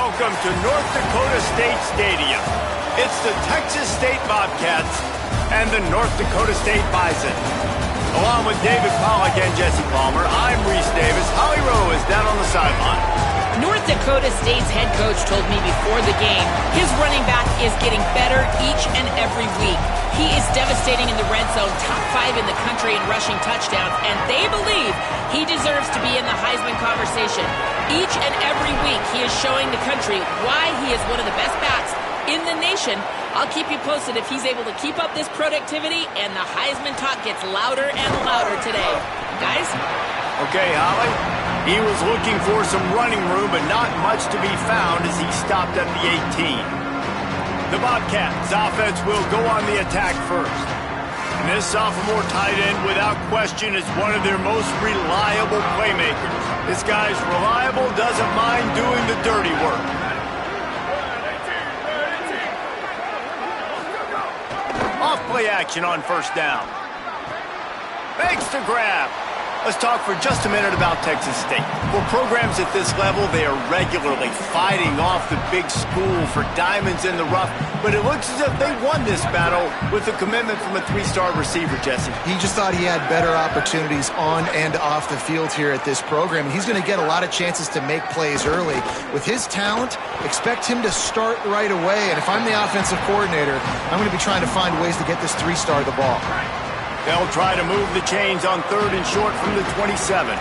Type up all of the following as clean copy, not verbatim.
welcome to North Dakota State Stadium. It's the Texas State Bobcats and the North Dakota State Bison. Along with David Pollack and Jesse Palmer, I'm Reese Davis. Holly Rowe is down on the sideline. North Dakota State's head coach told me before the game his running back is getting better each and every week. He is devastating in the red zone, top 5 in the country in rushing touchdowns, and they believe he deserves to be in the Heisman conversation. Each and every week he is showing the country why he is one of the best backs in the nation. I'll keep you posted if he's able to keep up this productivity and the Heisman talk gets louder and louder today. Guys? Okay, Holly. He was looking for some running room, but not much to be found as he stopped at the 18. The Bobcats offense will go on the attack first. And this sophomore tight end, without question, is one of their most reliable playmakers. This guy's reliable, doesn't mind doing the dirty work. Off play action on first down. Fakes to grab. Let's talk for just a minute about Texas State. For programs at this level, they are regularly fighting off the big school for diamonds in the rough, but it looks as if they won this battle with a commitment from a 3-star receiver, Jesse. He just thought he had better opportunities on and off the field here at this program. He's going to get a lot of chances to make plays early. With his talent, expect him to start right away, and if I'm the offensive coordinator, I'm going to be trying to find ways to get this 3-star the ball. They'll try to move the chains on 3rd and short from the 27.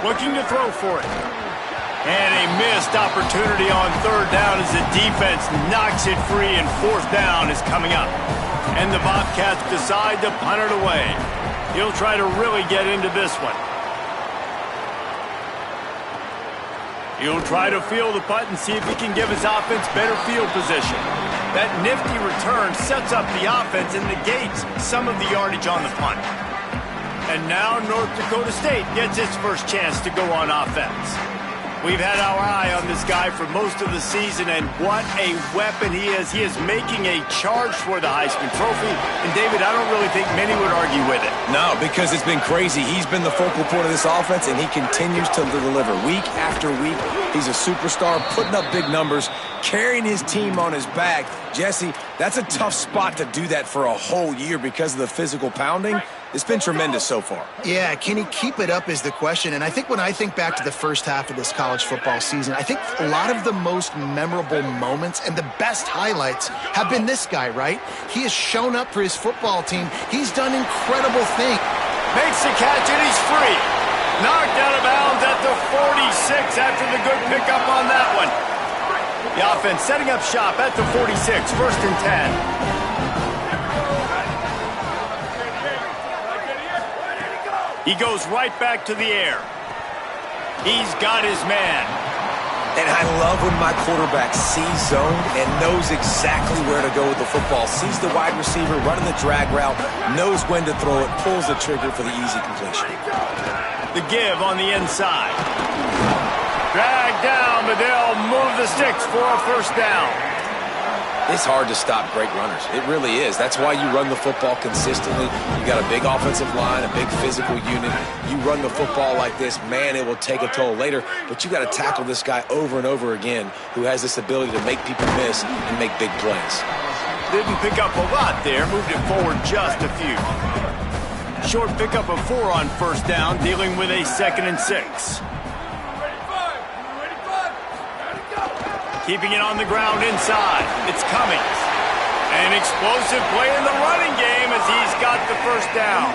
Looking to throw for it. And a missed opportunity on 3rd down as the defense knocks it free and 4th down is coming up. And the Bobcats decide to punt it away. He'll try to really get into this one. He'll try to field the punt and see if he can give his offense better field position. That nifty return sets up the offense and negates some of the yardage on the punt. And now North Dakota State gets its first chance to go on offense. We've had our eye on this guy for most of the season, and what a weapon he is. He is making a charge for the Heisman Trophy. And, David, I don't really think many would argue with it. No, because it's been crazy. He's been the focal point of this offense, and he continues to deliver week after week. He's a superstar, putting up big numbers, carrying his team on his back. Jesse, that's a tough spot to do that for a whole year because of the physical pounding. It's been tremendous so far. Yeah, can he keep it up is the question. And I think when I think back to the first half of this college football season, I think a lot of the most memorable moments and the best highlights have been this guy, right? He has shown up for his football team. He's done incredible things. Makes the catch and he's free. Knocked out of bounds at the 46 after the good pickup on that one. The offense setting up shop at the 46, 1st and 10. He goes right back to the air. He's got his man. And I love when my quarterback sees zone and knows exactly where to go with the football. Sees the wide receiver running the drag route, knows when to throw it, pulls the trigger for the easy completion. The give on the inside. Drag down, but they'll move the sticks for a 1st down. It's hard to stop great runners. It really is. That's why you run the football consistently. You got a big offensive line, a big physical unit. You run the football like this, man, it will take a toll later. But you got to tackle this guy over and over again who has this ability to make people miss and make big plays. Didn't pick up a lot there. Moved it forward just a few. Short pickup of 4 on 1st down, dealing with a 2nd and 6. Keeping it on the ground inside. It's Cummings. An explosive play in the running game as he's got the 1st down.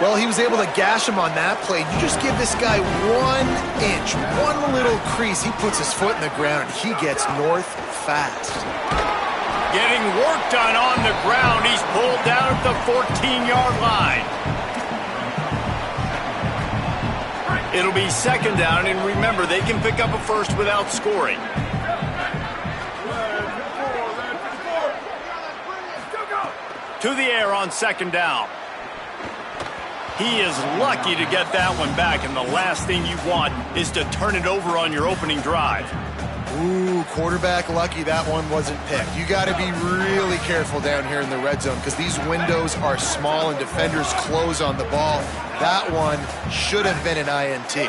Well, he was able to gash him on that play. You just give this guy 1 inch, one little crease. He puts his foot in the ground, and he gets north fast. Getting work done on the ground. He's pulled down at the 14-yard line. It'll be 2nd down, and remember, they can pick up a 1st without scoring. To the air on 2nd down. He is lucky to get that one back, and the last thing you want is to turn it over on your opening drive. Ooh, quarterback lucky that one wasn't picked. You got to be really careful down here in the red zone because these windows are small and defenders close on the ball. That one should have been an INT.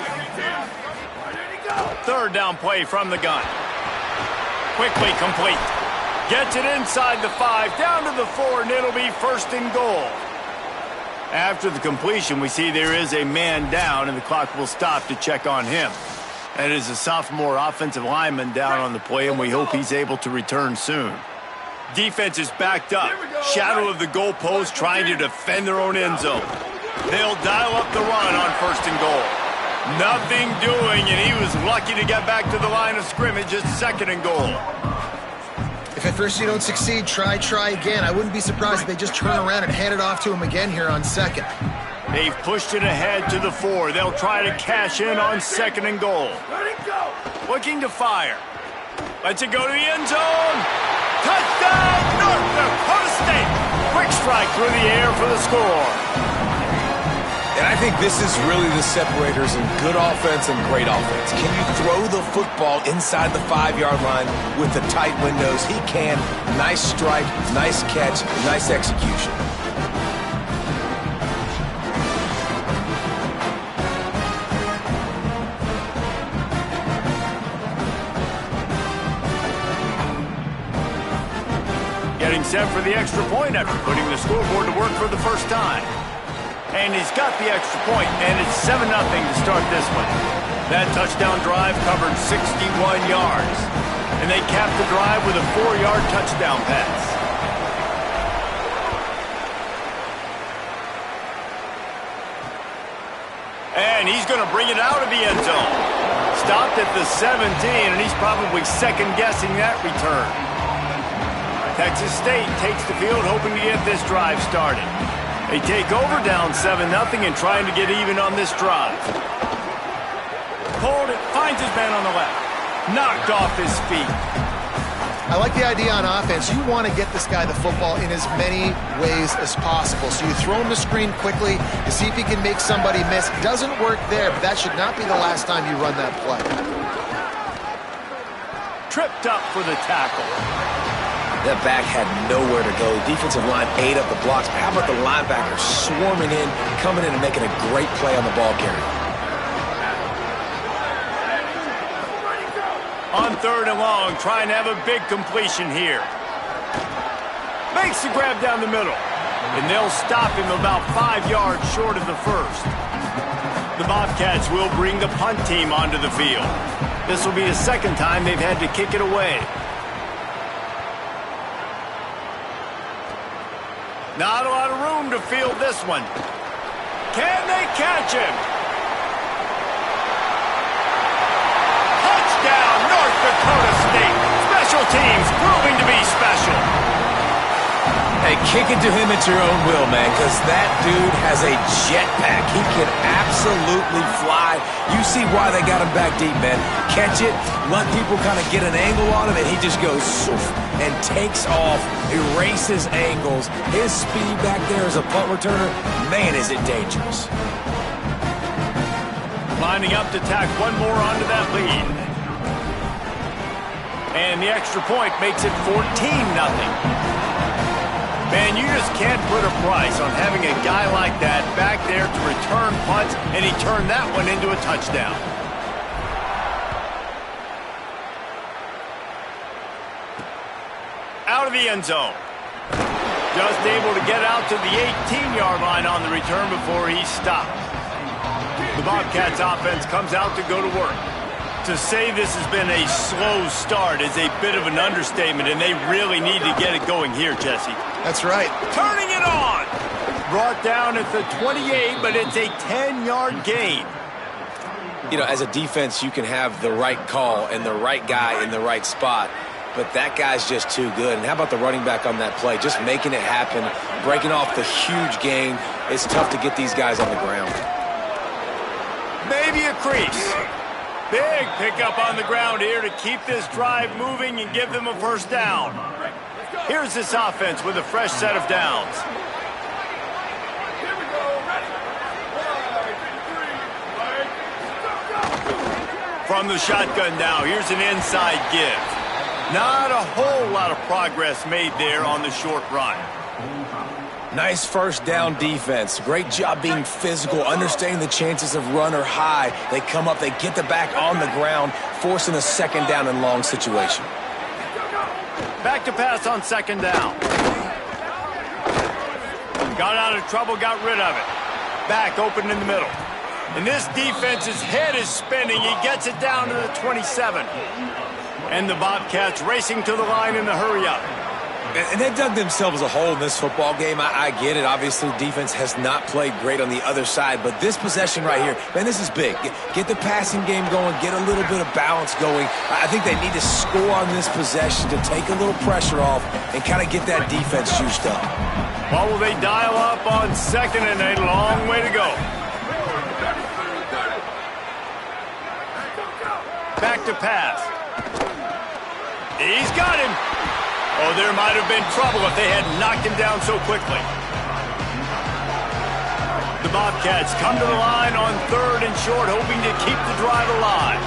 Third down play from the gun. Quickly complete. Gets it inside the 5, down to the 4, and it'll be first and goal. After the completion, we see there is a man down, and the clock will stop to check on him. That is a sophomore offensive lineman down on the play, and we hope he's able to return soon. Defense is backed up. Shadow of the goalpost, trying to defend their own end zone. They'll dial up the run on first and goal. Nothing doing, and he was lucky to get back to the line of scrimmage at second and goal. If at first you don't succeed, try again. I wouldn't be surprised if they just turn around and hand it off to him again here on second. They've pushed it ahead to the 4. They'll try to cash in on second and goal. Looking to fire. Lets it go to the end zone. Touchdown, North Dakota State. Quick strike through the air for the score. And I think this is really the separators in good offense and great offense. Can you throw the football inside the 5-yard line with the tight windows? He can. Nice strike, nice catch, nice execution. Getting set for the extra point after putting the scoreboard to work for the first time. And he's got the extra point, and it's 7-0 to start this one. That touchdown drive covered 61 yards. And they capped the drive with a 4-yard touchdown pass. And he's going to bring it out of the end zone. Stopped at the 17, and he's probably second-guessing that return. Texas State takes the field, hoping to get this drive started. They take over, down 7-0, and trying to get even on this drive. Pulled it, finds his man on the left. Knocked off his feet. I like the idea on offense. You want to get this guy the football in as many ways as possible. So you throw him the screen quickly to see if he can make somebody miss. Doesn't work there, but that should not be the last time you run that play. Tripped up for the tackle. That back had nowhere to go. Defensive line ate up the blocks. How about the linebacker swarming in, coming in and making a great play on the ball carrier? On third and long, trying to have a big completion here. Makes the grab down the middle. And they'll stop him about 5 yards short of the first. The Bobcats will bring the punt team onto the field. This will be the second time they've had to kick it away. Not a lot of room to field this one. Can they catch him? Touchdown, North Dakota State. Special teams proving to be special. Hey, kick it to him at your own will, man, because that dude has a jetpack. He can absolutely fly. You see why they got him back deep, man. Catch it, let people kind of get an angle on him, and he just goes soof, and takes off, erases angles. His speed back there as a punt returner, man, is it dangerous. Lining up to tack one more onto that lead. And the extra point makes it 14-0. Man, you just can't put a price on having a guy like that back there to return punts, and he turned that one into a touchdown. Out of the end zone. Just able to get out to the 18-yard line on the return before he stopped. The Bobcats offense comes out to go to work. To say this has been a slow start is a bit of an understatement, and they really need to get it going here, Jesse. That's right. Turning it on. Brought down at the 28, but it's a 10-yard gain. You know, as a defense, you can have the right call and the right guy in the right spot, but that guy's just too good. And how about the running back on that play? Just making it happen, breaking off the huge gain. It's tough to get these guys on the ground. Maybe a crease. Big pickup on the ground here to keep this drive moving and give them a first down. Here's this offense with a fresh set of downs. From the shotgun now, here's an inside give. Not a whole lot of progress made there on the short run. Nice first down defense. Great job being physical, understanding the chances of run or high. They come up, they get the back on the ground, forcing a second down and long situation. Back to pass on second down. Got out of trouble, got rid of it. Back open in the middle. And this defense's head is spinning. He gets it down to the 27. And the Bobcats racing to the line in the hurry-up. And they dug themselves a hole in this football game. I get it. Obviously, defense has not played great on the other side. But this possession right here, man, this is big. Get the passing game going. Get a little bit of balance going. I think they need to score on this possession to take a little pressure off and kind of get that defense juiced up. What will they dial up on second and a long way to go? Back to pass. He's got him. Oh, there might have been trouble if they had knocked him down so quickly. The Bobcats come to the line on third and short, hoping to keep the drive alive.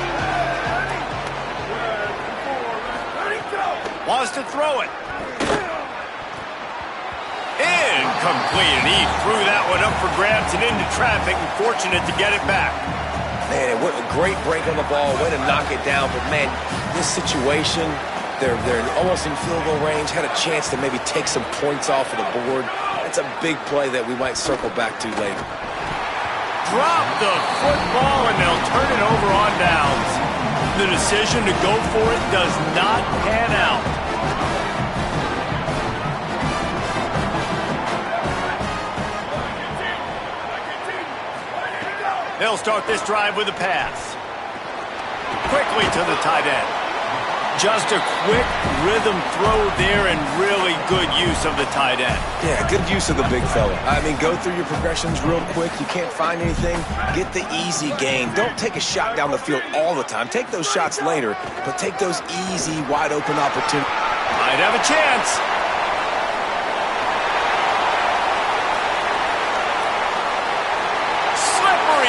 Wants to throw it. Incomplete, and he threw that one up for grabs and into traffic, and fortunate to get it back. Man, what a great break on the ball. Way to knock it down. But, man, this situation, they're almost in field goal range, had a chance to maybe take some points off of the board. That's a big play that we might circle back to later. Drop the football, and they'll turn it over on downs. The decision to go for it does not pan out. They'll start this drive with a pass. Quickly to the tight end. Just a quick rhythm throw there and really good use of the tight end. Yeah, good use of the big fella. I mean, go through your progressions real quick. You can't find anything. Get the easy gain. Don't take a shot down the field all the time. Take those shots later, but take those easy, wide-open opportunities. Might have a chance.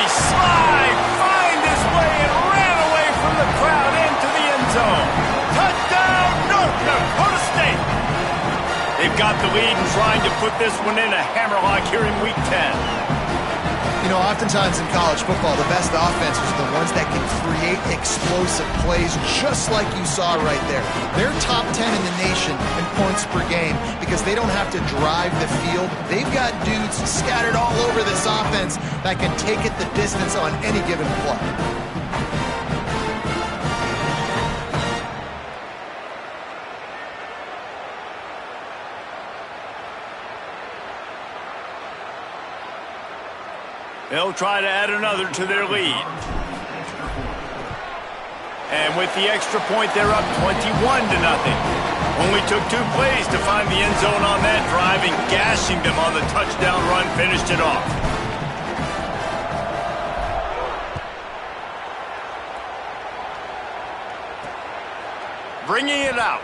Slide, find his way and ran away from the crowd into the end zone. Touchdown, North Dakota State. They've got the lead and trying to put this one in a hammerlock here in Week 10. You know, oftentimes in college football, the best offenses are the ones that can create explosive plays just like you saw right there. They're top 10 in the nation in points per game because they don't have to drive the field. They've got dudes scattered all over this offense that can take it the distance on any given play. They'll try to add another to their lead. And with the extra point, they're up 21-0. Only took 2 plays to find the end zone on that drive, and gashing them on the touchdown run finished it off. Bringing it out.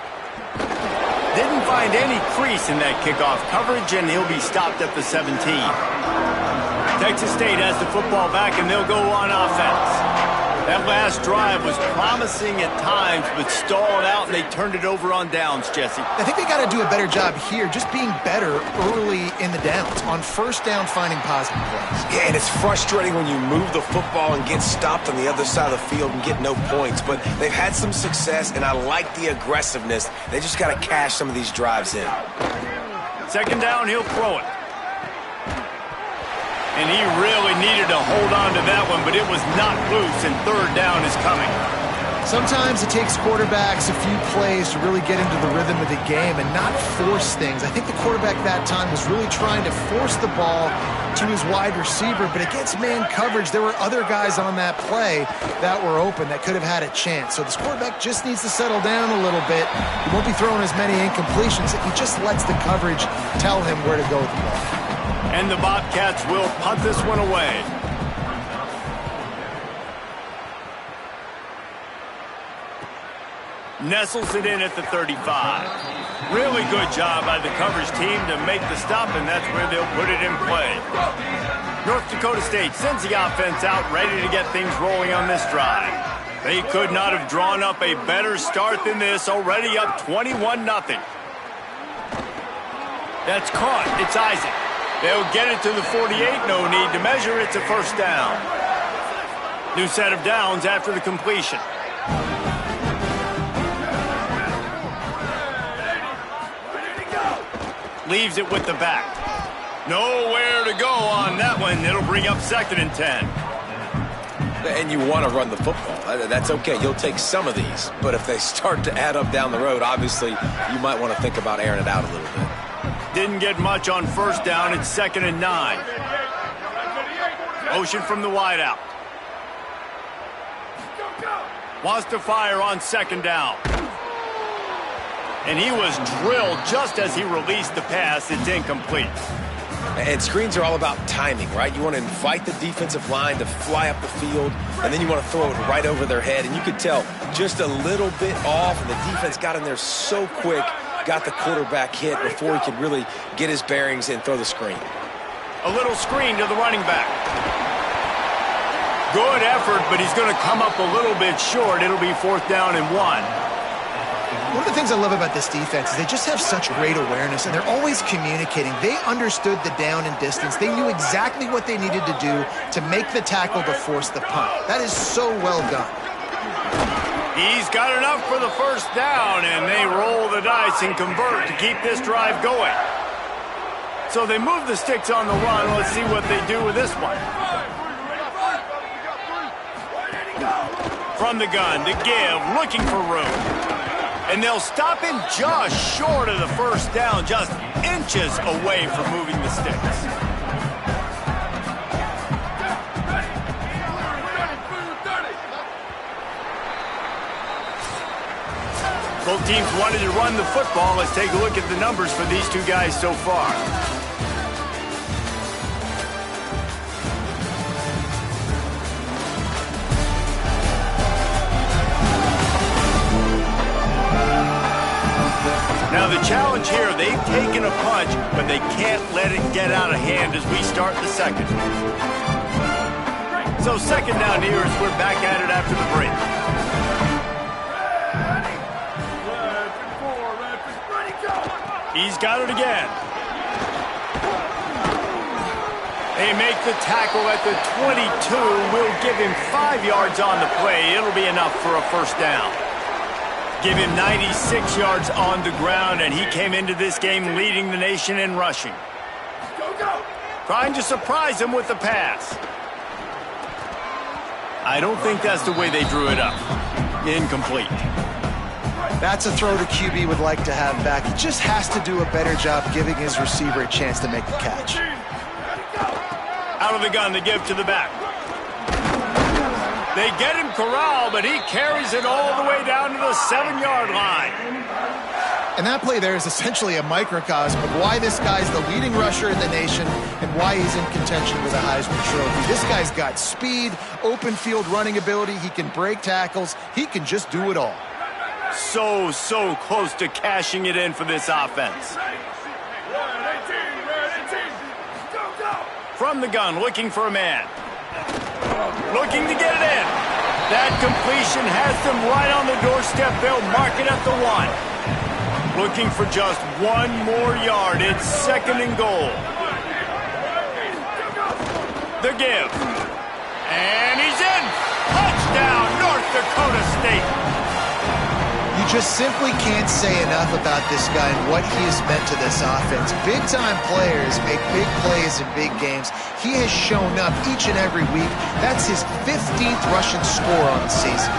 Didn't find any crease in that kickoff coverage, and he'll be stopped at the 17. Texas State has the football back, and they'll go on offense. That last drive was promising at times, but stalled out, and they turned it over on downs, Jesse. I think they got to do a better job here, just being better early in the downs, on first down finding positive plays. Yeah, and it's frustrating when you move the football and get stopped on the other side of the field and get no points, but they've had some success, and I like the aggressiveness. They just got to cash some of these drives in. Second down, he'll throw it. And he really needed to hold on to that one, but it was not loose, and third down is coming. Sometimes it takes quarterbacks a few plays to really get into the rhythm of the game and not force things. I think the quarterback that time was really trying to force the ball to his wide receiver, but against man coverage, there were other guys on that play that were open that could have had a chance. So this quarterback just needs to settle down a little bit. He won't be throwing as many incompletions. He just lets the coverage tell him where to go with the ball. And the Bobcats will punt this one away. Nestles it in at the 35. Really good job by the coverage team to make the stop, and that's where they'll put it in play. North Dakota State sends the offense out, ready to get things rolling on this drive. They could not have drawn up a better start than this, already up 21-0. That's caught. It's Isaac. They'll get it to the 48. No need to measure. It's a first down. New set of downs after the completion. Leaves it with the back. Nowhere to go on that one. It'll bring up 2nd and 10. And you want to run the football. That's okay. You'll take some of these. But if they start to add up down the road, obviously, you might want to think about airing it out a little bit. Didn't get much on first down. It's 2nd and 9. Motion from the wideout. Wants to fire on 2nd down. And he was drilled just as he released the pass. It's incomplete. And screens are all about timing, right? You want to invite the defensive line to fly up the field, and then you want to throw it right over their head. And you could tell just a little bit off, and the defense got in there so quick, got the quarterback hit before he could really get his bearings and throw the screen. A little screen to the running back. Good effort, but he's going to come up a little bit short. It'll be 4th down and 1. One of the things I love about this defense is they just have such great awareness, and they're always communicating. They understood the down and distance. They knew exactly what they needed to do to make the tackle to force the punt. That is so well done. He's got enough for the first down, and they roll the dice and convert to keep this drive going. So they move the sticks on the run. Let's see what they do with this one. From the gun, the give, looking for room. And they'll stop him just short of the first down, just inches away from moving the sticks. Both teams wanted to run the football. Let's take a look at the numbers for these two guys so far. Now the challenge here, they've taken a punch, but they can't let it get out of hand as we start the second. So 2nd down here as we're back at it after the break. He's got it again. They make the tackle at the 22. We'll give him 5 yards on the play. It'll be enough for a first down. Give him 96 yards on the ground, and he came into this game leading the nation in rushing. Trying to surprise him with the pass. I don't think that's the way they drew it up. Incomplete. That's a throw to QB would like to have back. He just has to do a better job giving his receiver a chance to make the catch. Out of the gun, the give to the back. They get him corralled, but he carries it all the way down to the 7-yard line. And that play there is essentially a microcosm of why this guy's the leading rusher in the nation and why he's in contention with a Heisman Trophy. This guy's got speed, open field running ability. He can break tackles. He can just do it all. So close to cashing it in for this offense. From the gun, looking for a man. Looking to get it in. That completion has them right on the doorstep. They'll mark it at the 1. Looking for just 1 more yard. It's 2nd and goal. The give. And he's in. Touchdown, North Dakota State. You just simply can't say enough about this guy and what he has meant to this offense. Big-time players make big plays in big games. He has shown up each and every week. That's his 15th rushing score on the season.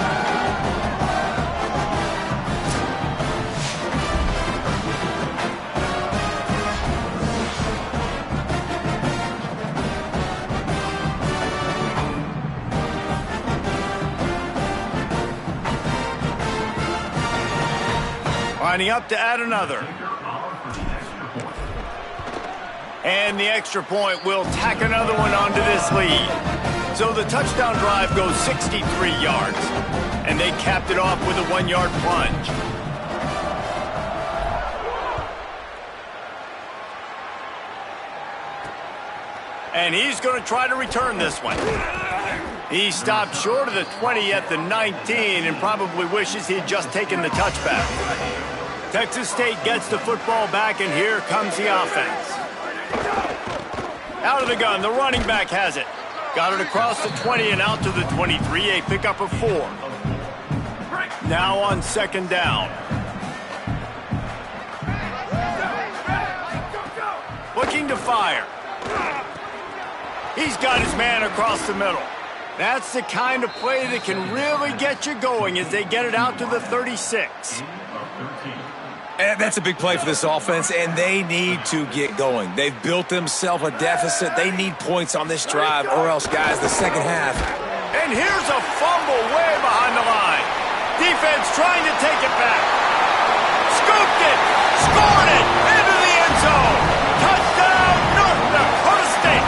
Lining up to add another. And the extra point will tack another one onto this lead. So the touchdown drive goes 63 yards. And they capped it off with a 1-yard plunge. And he's going to try to return this one. He stopped short of the 20 at the 19 and probably wishes he'd just taken the touchback. Texas State gets the football back, and here comes the offense. Out of the gun, the running back has it. Got it across the 20 and out to the 23, a pickup of 4. Now on second down. Looking to fire. He's got his man across the middle. That's the kind of play that can really get you going as they get it out to the 36. And that's a big play for this offense, and they need to get going. They've built themselves a deficit. They need points on this drive, or else, guys, the second half. And here's a fumble way behind the line. Defense trying to take it back. Scooped it. Scored it. Into the end zone. Touchdown, North Dakota State.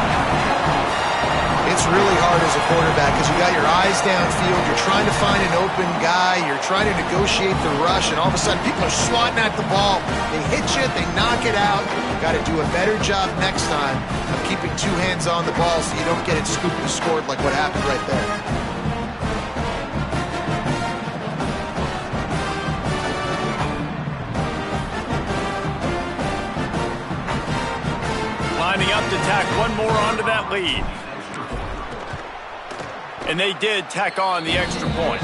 It's really hard as a quarterback because you got your eyes downfield. You're trying to find an open guy. You're trying to negotiate the rush, and all of a sudden people are swatting at the ball. They hit you. They knock it out. You got to do a better job next time of keeping 2 hands on the ball so you don't get it scooped and scored like what happened right there. Lining up to tack one more onto that lead. And they did tack on the extra point.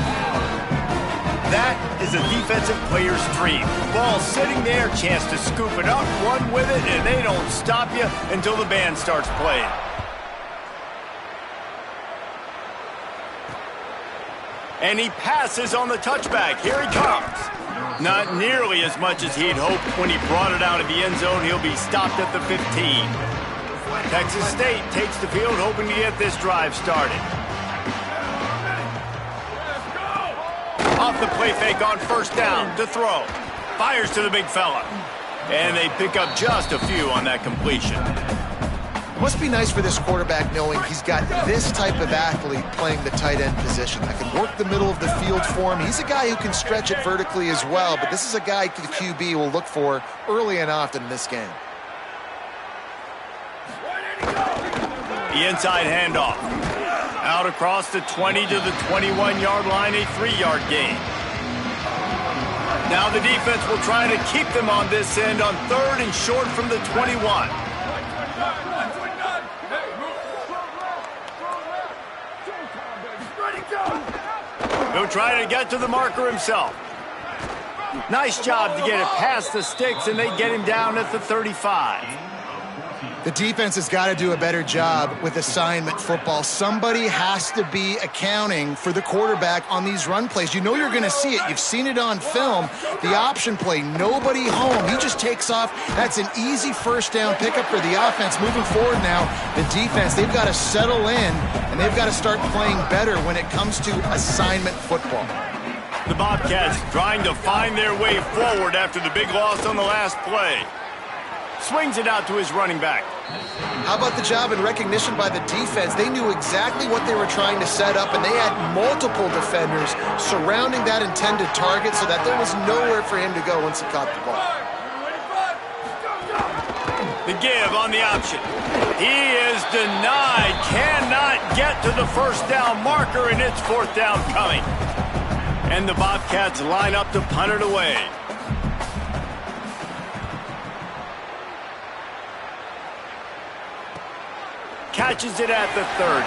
That is a defensive player's dream. Ball sitting there, chance to scoop it up, run with it, and they don't stop you until the band starts playing. And he passes on the touchback. Here he comes. Not nearly as much as he'd hoped when he brought it out of the end zone. He'll be stopped at the 15. Texas State takes the field, hoping to get this drive started. Off the play fake on first down to throw. Fires to the big fella. And they pick up just a few on that completion. Must be nice for this quarterback knowing he's got this type of athlete playing the tight end position that can work the middle of the field for him. He's a guy who can stretch it vertically as well, but this is a guy the QB will look for early and often in this game. The inside handoff. Out across the 20 to the 21-yard line, a 3-yard gain. Now the defense will try to keep them on this end on 3rd and short from the 21. He'll try to get to the marker himself. Nice job to get it past the sticks, and they get him down at the 35. The defense has got to do a better job with assignment football. Somebody has to be accounting for the quarterback on these run plays. You know you're going to see it. You've seen it on film. The option play, nobody home. He just takes off. That's an easy first down pickup for the offense. Moving forward now, the defense, they've got to settle in, and they've got to start playing better when it comes to assignment football. The Bobcats trying to find their way forward after the big loss on the last play. Swings it out to his running back. How about the job and recognition by the defense? They knew exactly what they were trying to set up, and they had multiple defenders surrounding that intended target so that there was nowhere for him to go once he caught the ball. The give on the option. He is denied. Cannot get to the first down marker, and it's 4th down coming. And the Bobcats line up to punt it away. Catches it at the 30.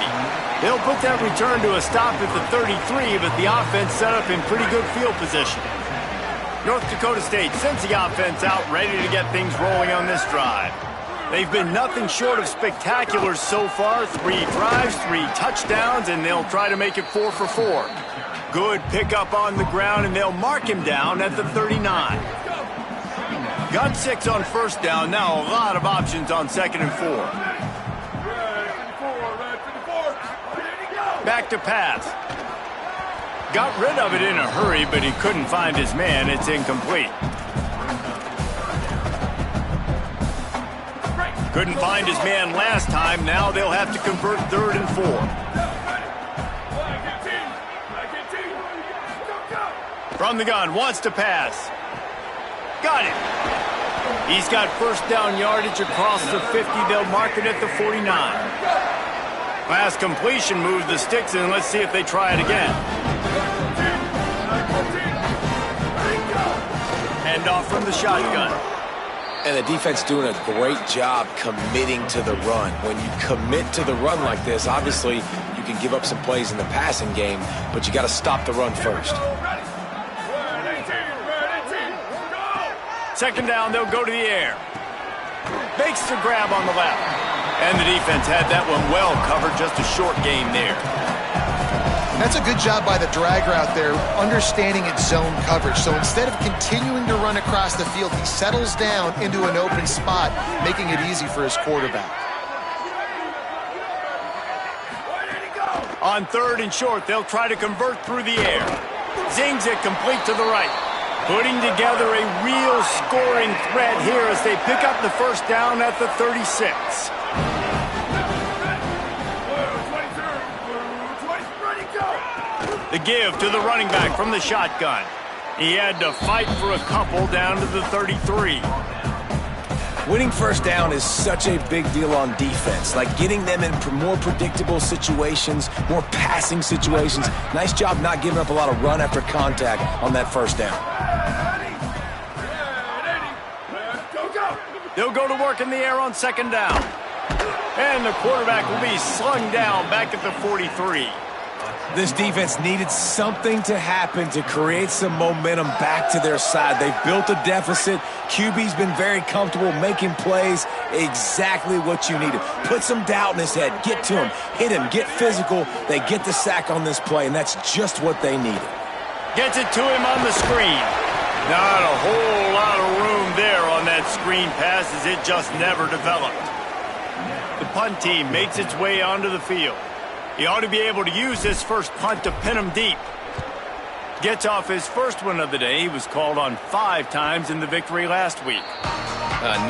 They'll put that return to a stop at the 33, but the offense set up in pretty good field position. North Dakota State sends the offense out, ready to get things rolling on this drive. They've been nothing short of spectacular so far. 3 drives, 3 touchdowns, and they'll try to make it 4 for 4. Good pickup on the ground, and they'll mark him down at the 39. Got 6 on first down. Now a lot of options on 2nd and 4. Back to pass. Got rid of it in a hurry, but he couldn't find his man. It's incomplete. Couldn't find his man last time. Now they'll have to convert 3rd and 4. From the gun, wants to pass. Got it. He's got first down yardage across the 50. They'll mark it at the 49. Last completion moved the sticks, and let's see if they try it again. And handoff from the shotgun. And the defense doing a great job committing to the run. When you commit to the run like this, obviously you can give up some plays in the passing game, but you got to stop the run first. Second down, they'll go to the air. Makes the grab on the left. And the defense had that one well covered, just a short gain there. That's a good job by the drag route there, understanding its zone coverage. So instead of continuing to run across the field, he settles down into an open spot, making it easy for his quarterback. On third and short, they'll try to convert through the air. Zings it complete to the right. Putting together a real scoring threat here as they pick up the first down at the 36. The give to the running back from the shotgun. He had to fight for a couple down to the 33. Winning first down is such a big deal on defense, like getting them in more predictable situations, more passing situations. Nice job not giving up a lot of run after contact on that first down. They'll go to work in the air on second down. And the quarterback will be slung down back at the 43. This defense needed something to happen to create some momentum back to their side. They've built a deficit. QB's been very comfortable making plays. Exactly what you needed. Put some doubt in his head. Get to him. Hit him. Get physical. They get the sack on this play, and that's just what they needed. Gets it to him on the screen. Not a whole lot of room there on that screen pass as it just never developed. The punt team makes its way onto the field. He ought to be able to use this first punt to pin him deep. Gets off his first one of the day. He was called on 5 times in the victory last week.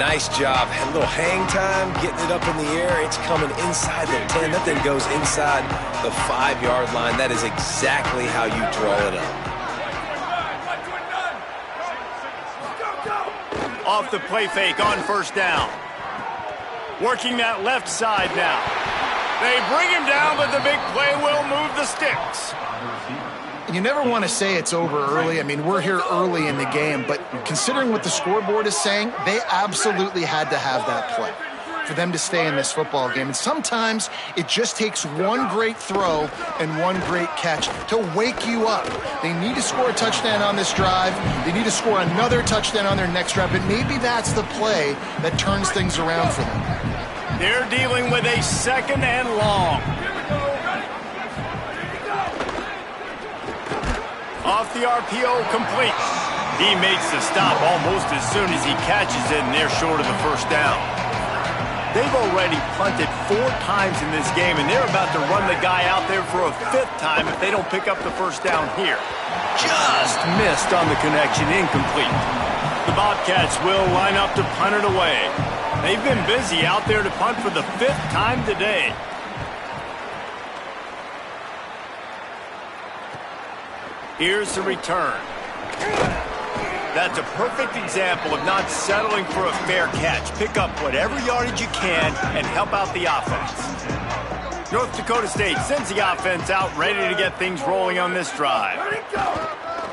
Nice job. A little hang time, getting it up in the air. It's coming inside the 10. That thing goes inside the 5-yard line. That is exactly how you draw it up. Off the play fake on first down. Working that left side now. They bring him down, but the big play will move the sticks. You never want to say it's over early. I mean, we're here early in the game, but considering what the scoreboard is saying, they absolutely had to have that play for them to stay in this football game. And sometimes it just takes one great throw and one great catch to wake you up. They need to score a touchdown on this drive. They need to score another touchdown on their next drive, but maybe that's the play that turns things around for them. They're dealing with a second and long. Off the RPO, complete. He makes the stop almost as soon as he catches it, and they're short of the first down. They've already punted 4 times in this game, and they're about to run the guy out there for a 5th time if they don't pick up the first down here. Just missed on the connection, incomplete. The Bobcats will line up to punt it away. They've been busy out there to punt for the 5th time today. Here's the return. That's a perfect example of not settling for a fair catch. Pick up whatever yardage you can and help out the offense. North Dakota State sends the offense out ready to get things rolling on this drive.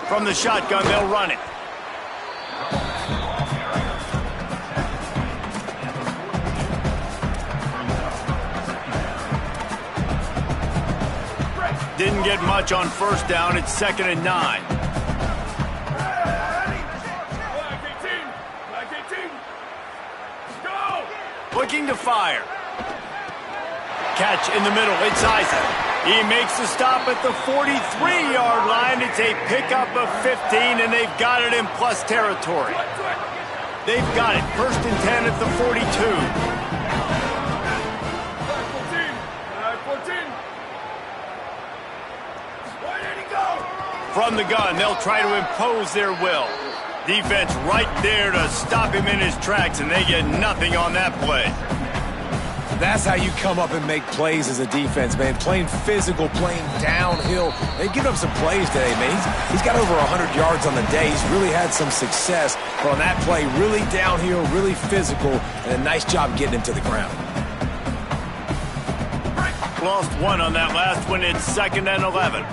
From the shotgun, they'll run it. Didn't get much on first down. It's 2nd and 9. Looking to fire. Catch in the middle. It's Isaac. He makes the stop at the 43-yard line. It's a pickup of 15, and they've got it in plus territory. They've got it. 1st and 10 at the 42. From the gun, they'll try to impose their will. Defense right there to stop him in his tracks, and they get nothing on that play. That's how you come up and make plays as a defense, man. Playing physical, playing downhill. They've given up some plays today, man. He's got over 100 yards on the day. He's really had some success. But on that play, really downhill, really physical, and a nice job getting him to the ground. Lost 1 on that last one. It's 2nd and 11.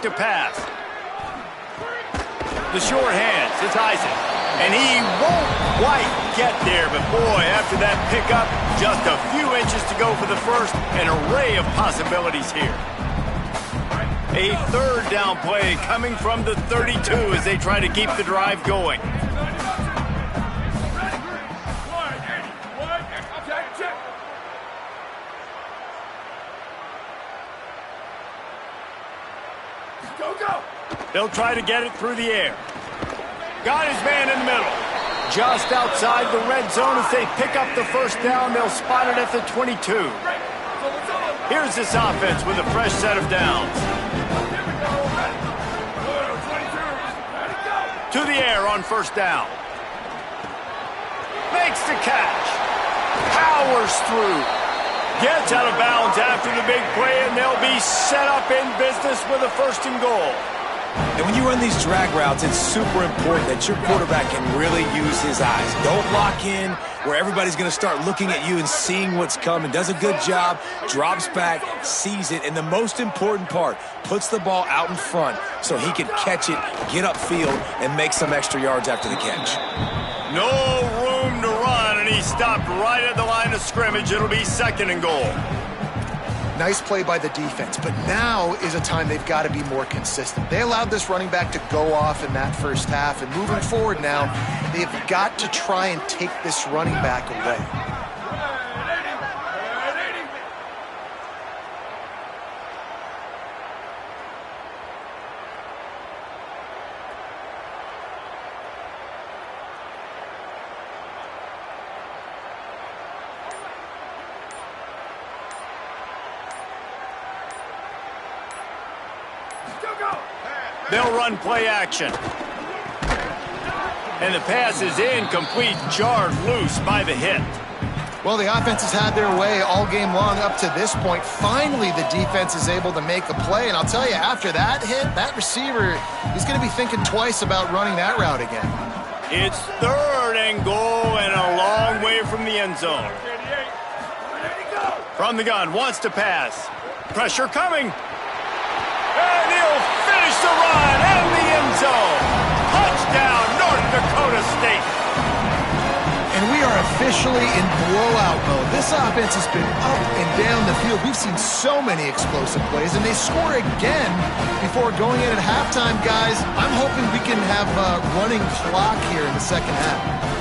look to pass. The short hands, it's Isaac. And he won't quite get there, but boy, after that pickup, just a few inches to go for the first. An array of possibilities here. A third down play coming from the 32 as they try to keep the drive going. They'll try to get it through the air. Got his man in the middle. Just outside the red zone as they pick up the first down. They'll spot it at the 22. Here's this offense with a fresh set of downs. To the air on first down. Makes the catch. Powers through. Gets out of bounds after the big play, and they'll be set up in business with a first and goal. And when you run these drag routes, it's super important that your quarterback can really use his eyes. Don't lock in where everybody's going to start looking at you and seeing what's coming. Does a good job, drops back, sees it, and the most important part, puts the ball out in front so he can catch it, get upfield, and make some extra yards after the catch. No room to run, and he stopped right at the line of scrimmage. It'll be second and goal. Nice play by the defense, but now is a time they've got to be more consistent. They allowed this running back to go off in that first half, and moving forward now, they've got to try and take this running back away. They'll run play action. And the pass is incomplete, jarred loose by the hit. Well, the offense has had their way all game long up to this point. Finally, the defense is able to make a play. And I'll tell you, after that hit, that receiver, he's going to be thinking twice about running that route again. It's third and goal and a long way from the end zone. From the gun, wants to pass. Pressure coming. And he'll finish the run and the end zone. Touchdown, North Dakota State. And we are officially in blowout mode. This offense has been up and down the field. We've seen so many explosive plays, and they score again before going in at halftime, guys. I'm hoping we can have a running clock here in the second half.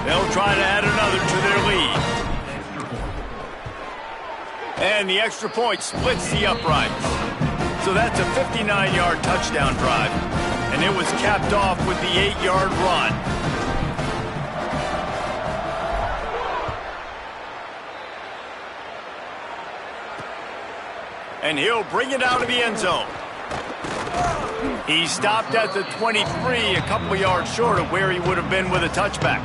They'll try to add another to their lead. And the extra point splits the uprights. So that's a 59-yard touchdown drive. And it was capped off with the 8-yard run. And he'll bring it out of the end zone. He stopped at the 23, a couple yards short of where he would have been with a touchback.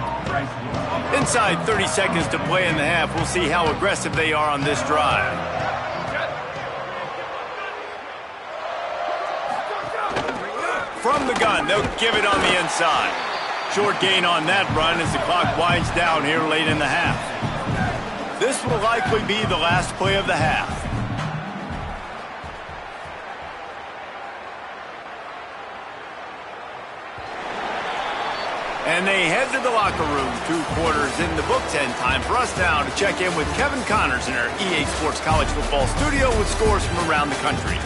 Inside 30 seconds to play in the half. We'll see how aggressive they are on this drive. From the gun, they'll give it on the inside. Short gain on that run as the clock winds down here late in the half. This will likely be the last play of the half. And they head to the locker room, 2 quarters in the books, and time for us now to check in with Kevin Connors in our EA Sports College Football Studio with scores from around the country.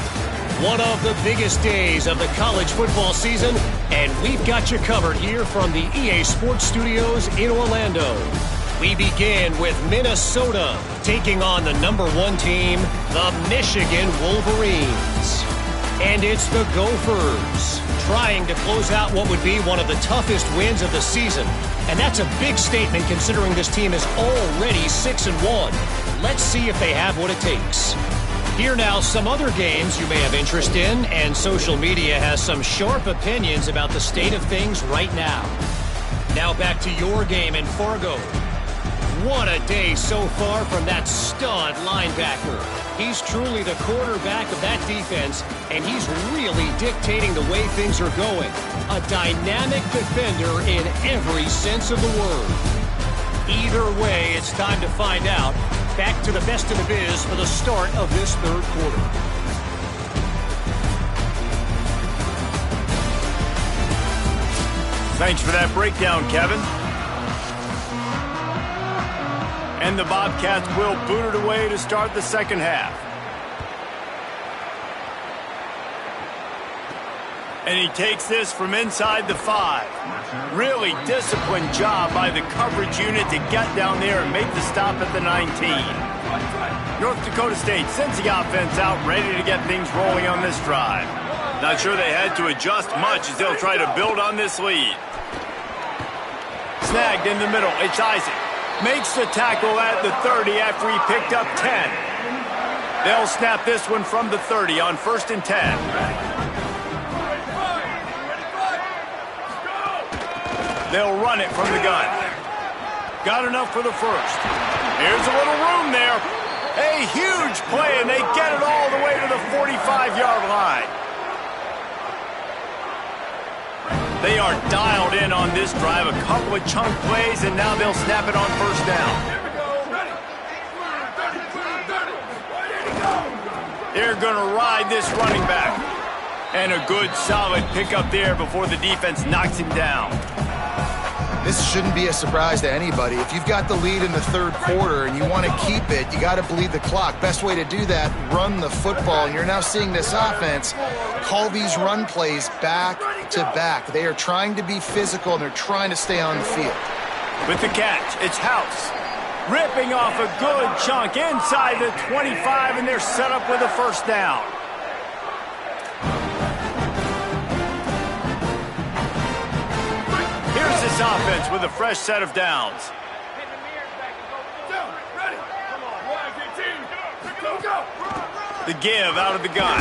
One of the biggest days of the college football season, and we've got you covered here from the EA Sports Studios in Orlando. We begin with Minnesota taking on the #1 team, the Michigan Wolverines. And it's the Gophers trying to close out what would be one of the toughest wins of the season. And that's a big statement considering this team is already 6-1. Let's see if they have what it takes. Here now, some other games you may have interest in, and social media has some sharp opinions about the state of things right now. Now back to your game in Fargo. What a day so far from that stud linebacker. He's truly the quarterback of that defense, and he's really dictating the way things are going. A dynamic defender in every sense of the word. Either way, it's time to find out. Back to the best in the biz for the start of this third quarter. Thanks for that breakdown, Kevin. And the Bobcats will boot it away to start the second half. And he takes this from inside the 5. Really disciplined job by the coverage unit to get down there and make the stop at the 19. North Dakota State sends the offense out, ready to get things rolling on this drive. Not sure they had to adjust much as they'll try to build on this lead. Snagged in the middle, it's Isaac. Makes the tackle at the 30 after he picked up 10. They'll snap this one from the 30 on 1st and 10. They'll run it from the gun. Got enough for the first. Here's a little room there. A huge play, and they get it all the way to the 45-yard line. They are dialed in on this drive. A couple of chunk plays, and now they'll snap it on 1st down. They're going to ride this running back. And a good, solid pickup there before the defense knocks him down. This shouldn't be a surprise to anybody. If you've got the lead in the third quarter and you want to keep it, you got to bleed the clock. Best way to do that, run the football. And you're now seeing this offense call these run plays back to back. They are trying to be physical, and they're trying to stay on the field. With the catch, it's House. Ripping off a good chunk inside the 25, and they're set up with a 1st down. Here's this offense with a fresh set of downs. The give out of the gun.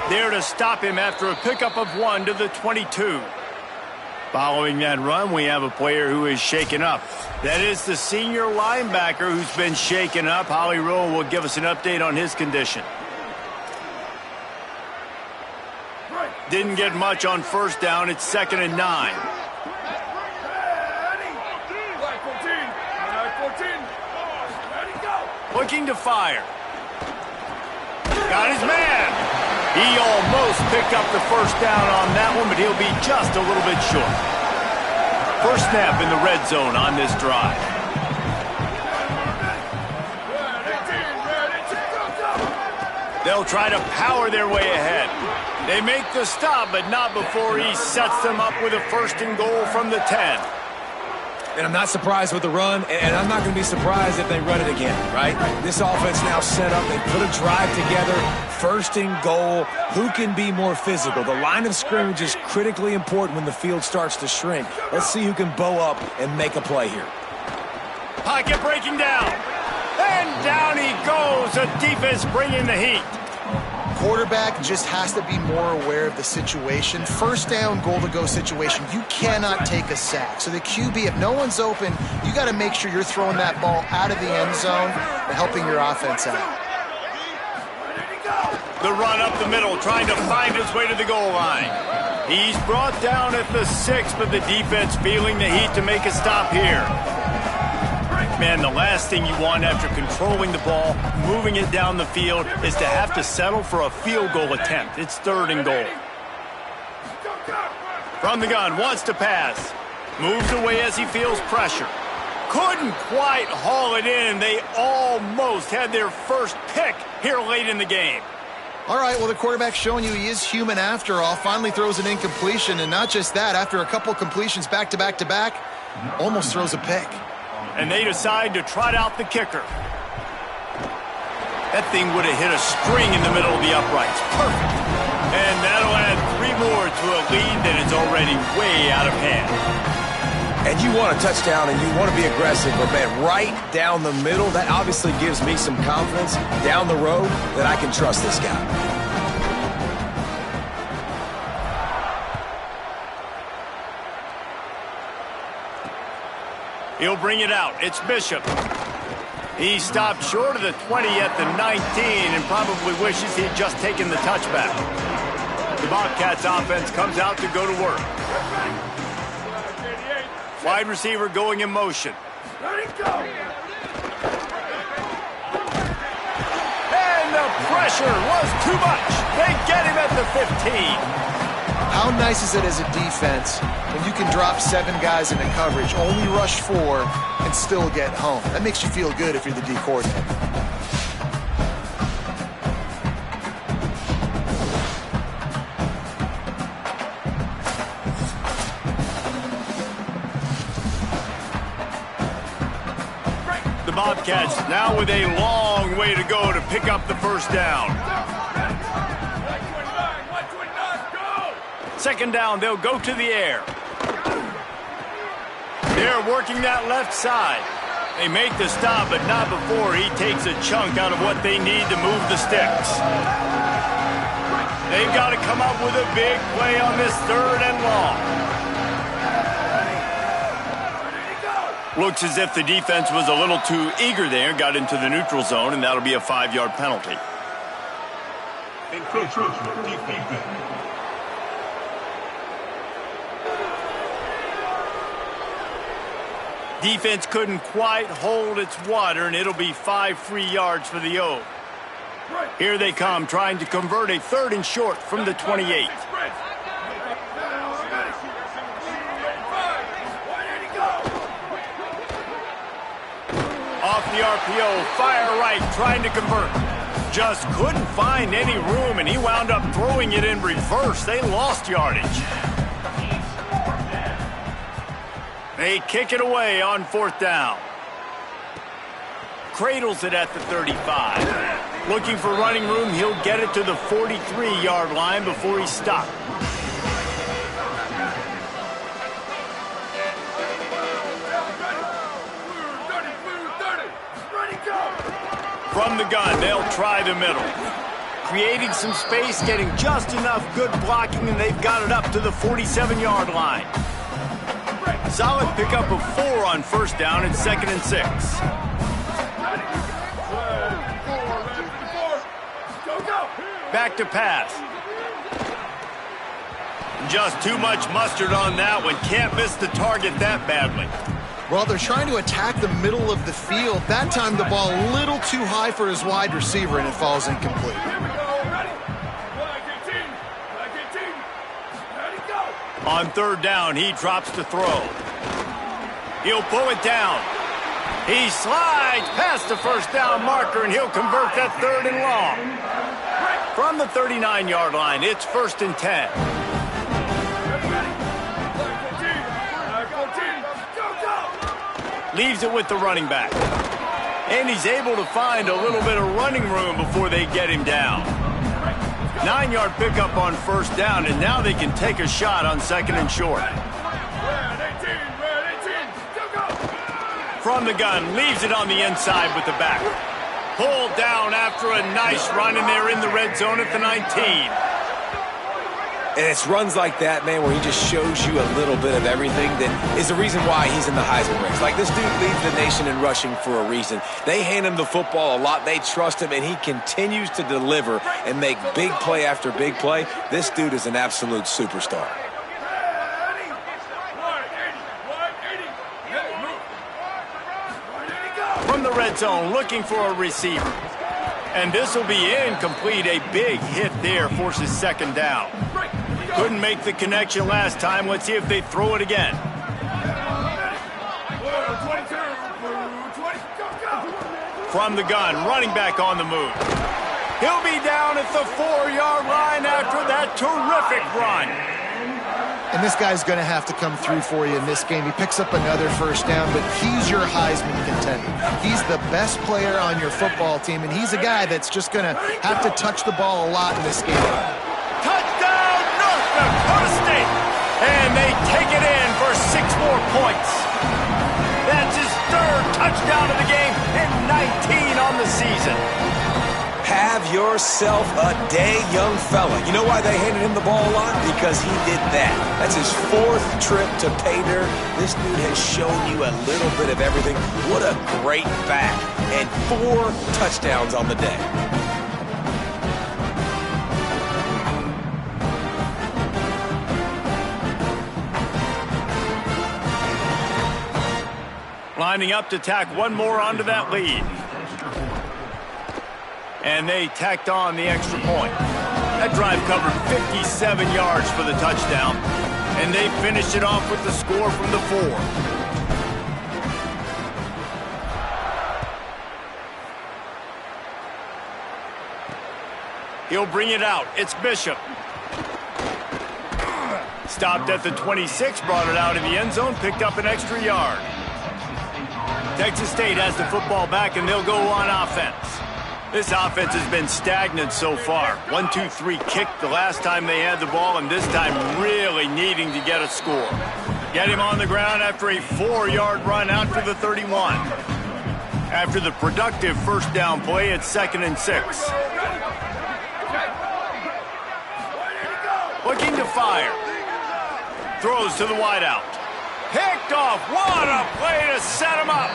There to stop him after a pickup of 1 to the 22. Following that run, we have a player who is shaken up. That is the senior linebacker who's been shaken up. Holly Rowe will give us an update on his condition. Didn't get much on 1st down. It's 2nd and 9. Looking to fire. Got his man. He almost picked up the 1st down on that one, but he'll be just a little bit short. First snap in the red zone on this drive. They'll try to power their way ahead. They make the stop, but not before he sets them up with a 1st and goal from the 10. And I'm not surprised with the run, and I'm not going to be surprised if they run it again, right? This offense now set up. They put a drive together, 1st and goal. Who can be more physical? The line of scrimmage is critically important when the field starts to shrink. Let's see who can bow up and make a play here. Pocket breaking down. And down he goes. The defense bringing the heat. Quarterback just has to be more aware of the situation. 1st down, goal-to-go situation. You cannot take a sack. So the QB, if no one's open, you got to make sure you're throwing that ball out of the end zone and helping your offense out. The run up the middle, trying to find his way to the goal line. He's brought down at the 6, but the defense feeling the heat to make a stop here. Man, the last thing you want after controlling the ball, moving it down the field, is to have to settle for a field goal attempt. It's 3rd and goal. From the gun, wants to pass. Moves away as he feels pressure. Couldn't quite haul it in. They almost had their first pick here late in the game. All right, well, the quarterback's showing you he is human after all. Finally throws an incompletion, and not just that, after a couple completions back-to-back, almost throws a pick. And they decide to trot out the kicker. That thing would have hit a string in the middle of the uprights. Perfect. And that'll add 3 more to a lead that is already way out of hand. And you want a touchdown and you want to be aggressive, but man, right down the middle, that obviously gives me some confidence down the road that I can trust this guy. He'll bring it out. It's Bishop. He stopped short of the 20 at the 19 and probably wishes he had just taken the touchback. The Bobcats offense comes out to go to work. Wide receiver going in motion. And the pressure was too much. They get him at the 15. How nice is it as a defense when you can drop 7 guys into coverage, only rush 4, and still get home? That makes you feel good if you're the D coordinator. The Bobcats now with a long way to go to pick up the first down. Second down, they'll go to the air. They're working that left side. They make the stop, but not before he takes a chunk out of what they need to move the sticks. They've got to come up with a big play on this 3rd and long. Looks as if the defense was a little too eager there, got into the neutral zone, and that'll be a 5-yard penalty. Defense couldn't quite hold its water, and it'll be 5 free yards for the O. Here they come, trying to convert a 3rd and short from the 28. Off the RPO, fire right, trying to convert. Just couldn't find any room, and he wound up throwing it in reverse. They lost yardage. They kick it away on 4th down. Cradles it at the 35. Looking for running room, he'll get it to the 43-yard line before he's stopped. From the gun, they'll try the middle. Creating some space, getting just enough good blocking, and they've got it up to the 47-yard line. Solid pickup of 4 on 1st down and 2nd and 6. Back to pass. Just too much mustard on that one. Can't miss the target that badly. Well, they're trying to attack the middle of the field. That time the ball a little too high for his wide receiver, and it falls incomplete. On 3rd down, he drops to throw. He'll pull it down. He slides past the 1st down marker, and he'll convert that 3rd and long. From the 39-yard line, it's 1st and 10. Leaves it with the running back. And he's able to find a little bit of running room before they get him down. 9-yard pickup on 1st down, and now they can take a shot on 2nd and short. From the gun, leaves it on the inside with the back. Pulled down after a nice run, and they're in the red zone at the 19. And it's runs like that, man, where he just shows you a little bit of everything that is the reason why he's in the Heisman race. Like, this dude leads the nation in rushing for a reason. They hand him the football a lot. They trust him, and he continues to deliver and make big play after big play. This dude is an absolute superstar. From the red zone, looking for a receiver. And this will be incomplete. A big hit there forces 2nd down. Couldn't make the connection last time. Let's see if they throw it again. From the gun, running back on the move. He'll be down at the 4-yard line after that terrific run. And this guy's going to have to come through for you in this game. He picks up another 1st down, but he's your Heisman contender. He's the best player on your football team, and he's a guy that's just going to have to touch the ball a lot in this game. Touchdown, North Dakota State! And they take it in for 6 more points. That's his 3rd touchdown of the game and 19 on the season. Have yourself a day, young fella. You know why they handed him the ball a lot? Because he did that. That's his 4th trip to pay dirt. This dude has shown you a little bit of everything. What a great back. And 4 touchdowns on the day. Lining up to tack one more onto that lead. And they tacked on the extra point. That drive covered 57 yards for the touchdown. And they finished it off with the score from the 4. He'll bring it out. It's Bishop. Stopped at the 26, brought it out in the end zone, picked up an extra yard. Texas State has the football back, and they'll go on offense. This offense has been stagnant so far. 1-2-3 kick the last time they had the ball, and this time really needing to get a score. Get him on the ground after a 4-yard run out to the 31. After the productive first down play, it's 2nd and 6. Looking to fire. Throws to the wideout. Picked off. What a play to set him up.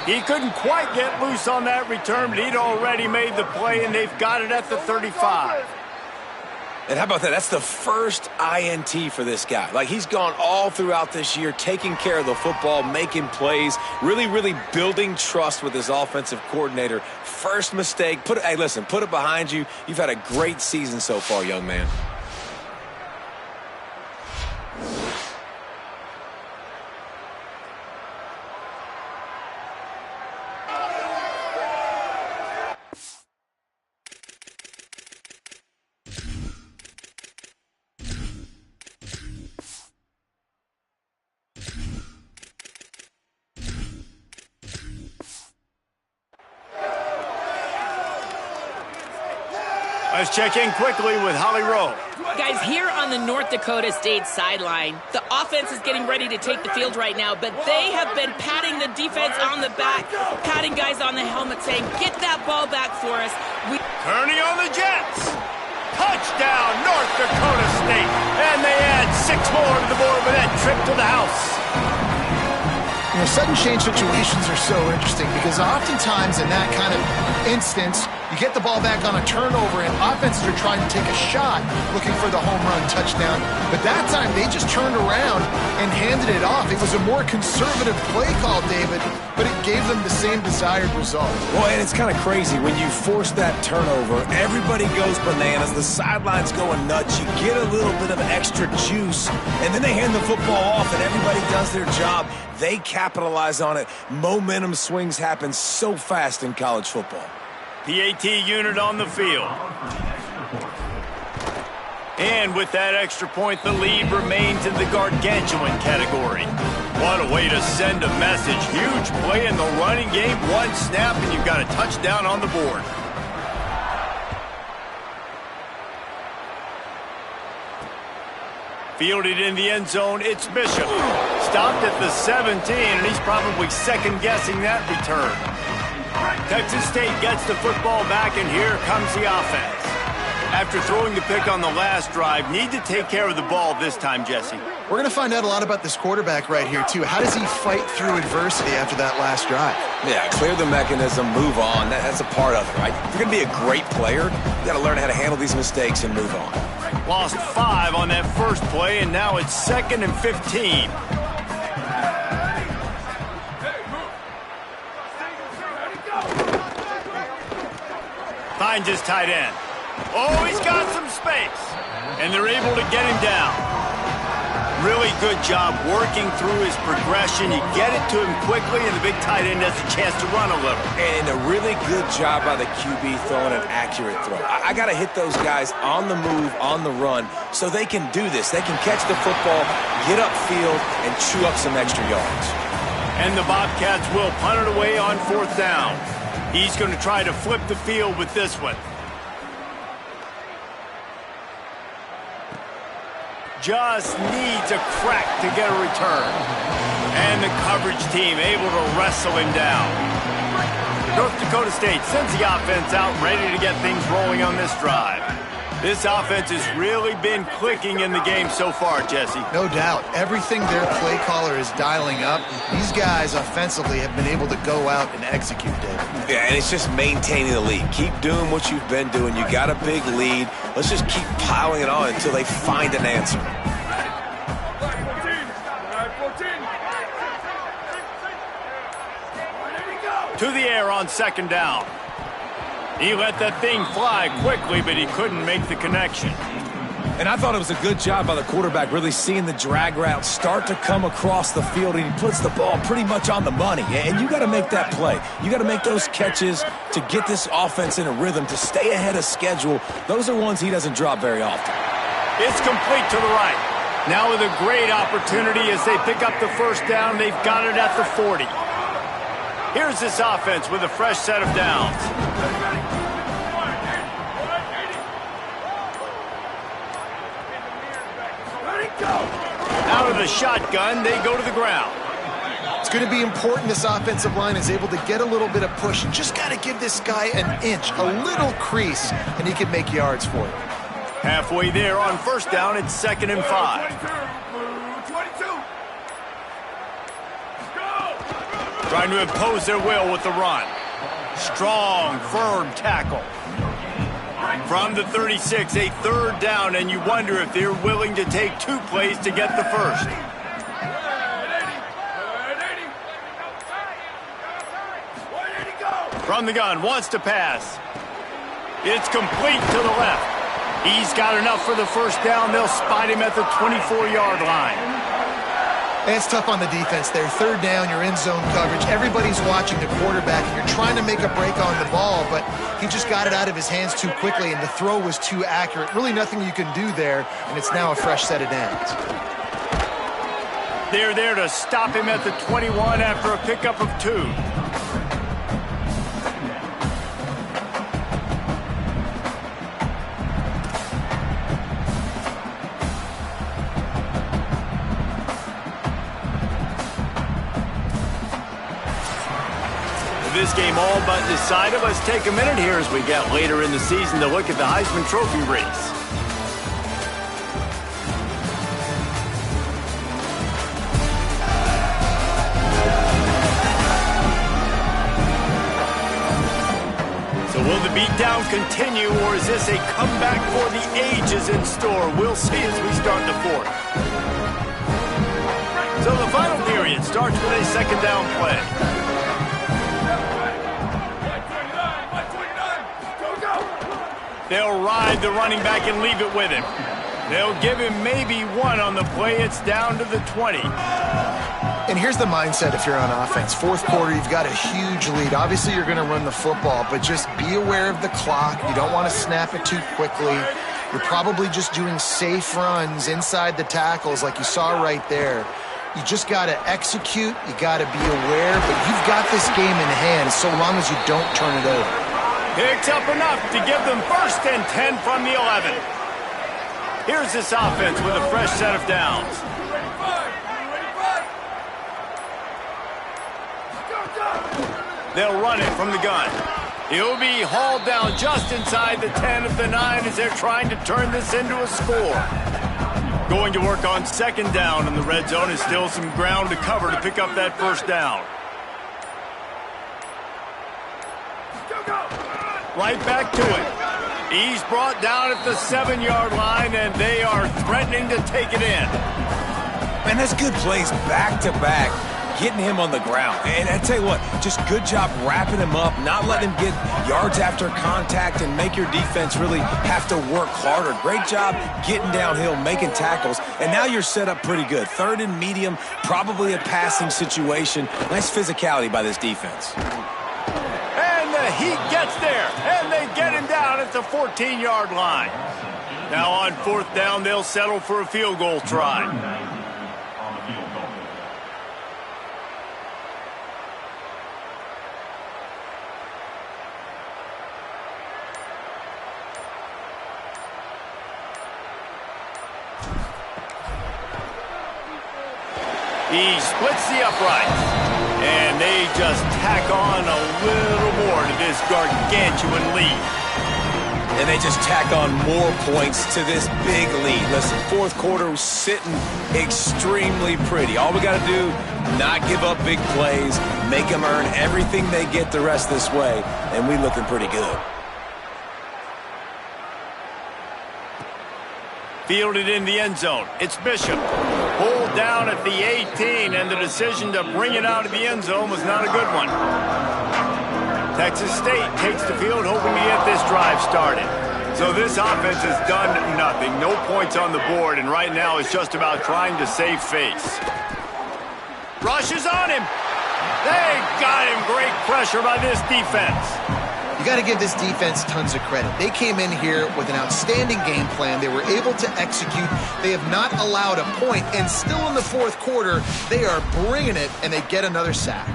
He couldn't quite get loose on that return, but he'd already made the play, and they've got it at the 35. And how about that? That's the first INT for this guy. Like, he's gone all throughout this year, taking care of the football, making plays, really building trust with his offensive coordinator. First mistake. Hey, listen, put it behind you. You've had a great season so far, young man. Let's check in quickly with Holly Rowe. Guys, here on the North Dakota State sideline, the offense is getting ready to take the field right now, but they have been patting the defense on the back, patting guys on the helmet, saying, get that ball back for us. Turning on the Jets. Touchdown, North Dakota State. And they add 6 more to the board with that trip to the house. You know, sudden change situations are so interesting because oftentimes in that kind of instance, you get the ball back on a turnover and offenses are trying to take a shot looking for the home run touchdown. But that time they just turned around and handed it off. It was a more conservative play call, David, but it gave them the same desired result. Well, and it's kind of crazy. When you force that turnover, everybody goes bananas. The sideline's going nuts. You get a little bit of extra juice, and then they hand the football off and everybody does their job. They capitalize on it. Momentum swings happen so fast in college football. PAT unit on the field. And with that extra point, the lead remains in the gargantuan category. What a way to send a message. Huge play in the running game. One snap, and you've got a touchdown on the board. Fielded in the end zone, it's Bishop. Stopped at the 17, and he's probably second-guessing that return. Texas State gets the football back, and here comes the offense. After throwing the pick on the last drive, need to take care of the ball this time, Jesse. We're going to find out a lot about this quarterback right here, too. How does he fight through adversity after that last drive? Yeah, clear the mechanism, move on. That's a part of it, right? If you're going to be a great player, you got to learn how to handle these mistakes and move on. Lost 5 on that first play, and now it's 2nd and 15. Finds his tight end. Oh, he's got some space. And they're able to get him down. Really good job working through his progression. You get it to him quickly, and the big tight end has a chance to run a little. And a really good job by the QB throwing an accurate throw. I got to hit those guys on the move, on the run, so they can do this. They can catch the football, get upfield, and chew up some extra yards. And the Bobcats will punt it away on 4th down. He's going to try to flip the field with this one. Just needs a crack to get a return. And the coverage team able to wrestle him down. North Dakota State sends the offense out ready to get things rolling on this drive. This offense has really been clicking in the game so far, Jesse. No doubt. Everything their play caller is dialing up, these guys offensively have been able to go out and execute, David. Yeah, and it's just maintaining the lead. Keep doing what you've been doing. You got a big lead. Let's just keep piling it on until they find an answer. To the air on second down. He let that thing fly quickly, but he couldn't make the connection. And I thought it was a good job by the quarterback, really seeing the drag route start to come across the field, and he puts the ball pretty much on the money. And you got to make that play. You got to make those catches to get this offense in a rhythm, to stay ahead of schedule. Those are ones he doesn't drop very often. It's complete to the right. Now with a great opportunity as they pick up the first down, they've got it at the 40. Here's this offense with a fresh set of downs. Out of the shotgun, they go to the ground. It's going to be important this offensive line is able to get a little bit of push. You just got to give this guy an inch, a little crease, and he can make yards for you. Halfway there on first down, it's 2nd and 5. Trying to impose their will with the run. Strong, firm tackle. From the 36, a 3rd down, and you wonder if they're willing to take 2 plays to get the first. From the gun, wants to pass. It's complete to the left. He's got enough for the first down. They'll spot him at the 24-yard line. And it's tough on the defense there. 3rd down, you're in zone coverage. Everybody's watching the quarterback, and you're trying to make a break on the ball, but he just got it out of his hands too quickly, and the throw was too accurate. Really nothing you can do there, and it's now a fresh set of downs. They're there to stop him at the 21 after a pickup of 2. This game all but decided. Let's take a minute here as we get later in the season to look at the Heisman Trophy race. So will the beatdown continue, or is this a comeback for the ages in store? We'll see as we start the 4th. So the final period starts with a 2nd down play. They'll ride the running back and leave it with him. They'll give him maybe 1 on the play. It's down to the 20. And here's the mindset if you're on offense. 4th quarter, you've got a huge lead. Obviously, you're going to run the football, but just be aware of the clock. You don't want to snap it too quickly. You're probably just doing safe runs inside the tackles like you saw right there. You just got to execute. You got to be aware, but you've got this game in hand so long as you don't turn it over. Picks up enough to give them 1st and 10 from the 11. Here's this offense with a fresh set of downs. They'll run it from the gun. He'll be hauled down just inside the 10 of the 9 as they're trying to turn this into a score. Going to work on 2nd down in the red zone is still some ground to cover to pick up that 1st down. Right back to it. He's brought down at the 7-yard line, and they are threatening to take it in. Man, that's good plays back-to-back, getting him on the ground. And I tell you what, just good job wrapping him up, not letting him get yards after contact and make your defense really have to work harder. Great job getting downhill, making tackles, and now you're set up pretty good. 3rd and medium, probably a passing situation. Nice physicality by this defense. He gets there, and they get him down at the 14-yard line. Now on 4th down, they'll settle for a field goal try. He splits the uprights, and they just tack on a little more this gargantuan lead. And they just tack on more points to this big lead. Listen, fourth quarter was sitting extremely pretty. All we got to do, not give up big plays, make them earn everything they get the rest this way, and we looking pretty good. Fielded in the end zone. It's Bishop. Pulled down at the 18, and the decision to bring it out of the end zone was not a good one. Texas State takes the field, hoping to get this drive started. So this offense has done nothing. No points on the board, and right now it's just about trying to save face. Rush is on him. They got him. Great pressure by this defense. You got to give this defense tons of credit. They came in here with an outstanding game plan. They were able to execute. They have not allowed a point, and still in the fourth quarter, they are bringing it, and they get another sack.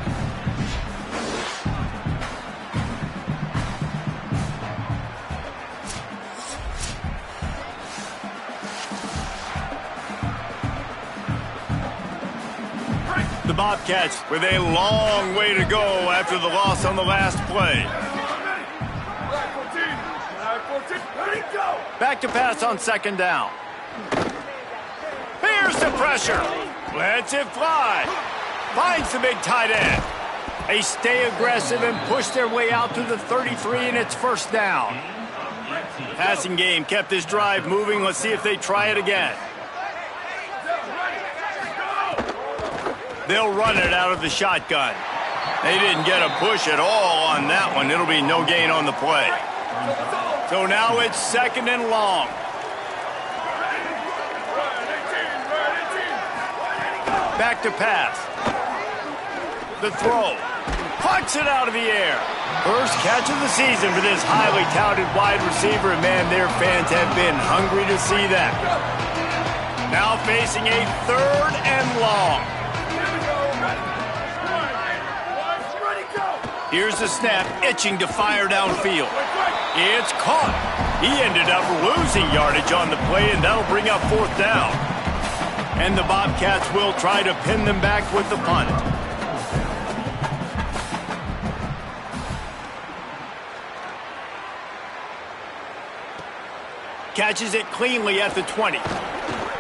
The Bobcats with a long way to go after the loss on the last play. Back to pass on second down. Here's the pressure. Lets it fly. Finds the big tight end. They stay aggressive and push their way out to the 33, and it's first down. Passing game kept this drive moving. Let's see if they try it again. They'll run it out of the shotgun. They didn't get a push at all on that one. It'll be no gain on the play. So now it's second and long. Back to pass. The throw. Pucks it out of the air. First catch of the season for this highly touted wide receiver. And man, their fans have been hungry to see that. Now facing a third and long. Here's the snap, itching to fire downfield. It's caught. He ended up losing yardage on the play, and that'll bring up fourth down. And the Bobcats will try to pin them back with the punt. Catches it cleanly at the 20.